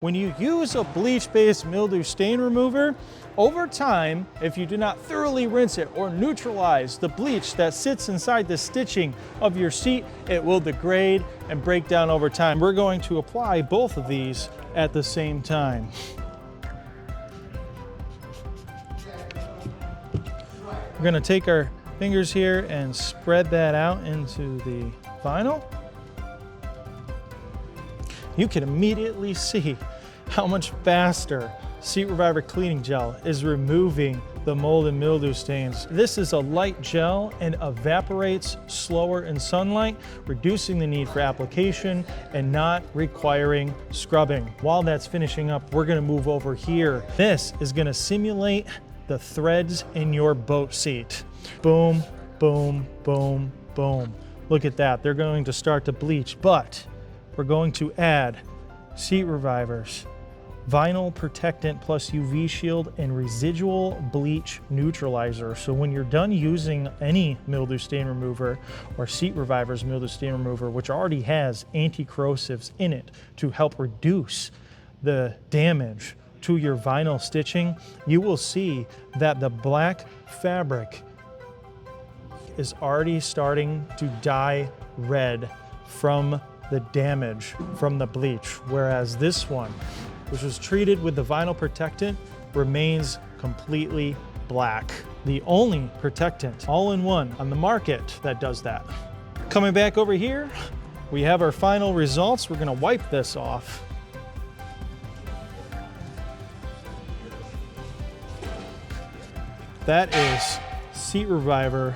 When you use a bleach-based mildew stain remover, over time, if you do not thoroughly rinse it or neutralize the bleach that sits inside the stitching of your seat, it will degrade and break down over time. We're going to apply both of these at the same time. We're going to take our fingers here and spread that out into the vinyl. You can immediately see how much faster Seat Reviver cleaning gel is removing the mold and mildew stains. This is a light gel and evaporates slower in sunlight, reducing the need for application and not requiring scrubbing. While that's finishing up, we're gonna move over here. This is gonna simulate the threads in your boat seat. Boom, boom, boom, boom. Look at that, they're going to start to bleach, but we're going to add Seat Reviver's Vinyl Protectant plus UV Shield and residual bleach neutralizer. So when you're done using any mildew stain remover or Seat Reviver's mildew stain remover, which already has anti-corrosives in it to help reduce the damage to your vinyl stitching, you will see that the black fabric is already starting to dye red from the damage from the bleach, whereas this one, which was treated with the vinyl protectant, remains completely black. The only protectant all-in-one on the market that does that. Coming back over here, we have our final results. We're gonna wipe this off. That is Seat Reviver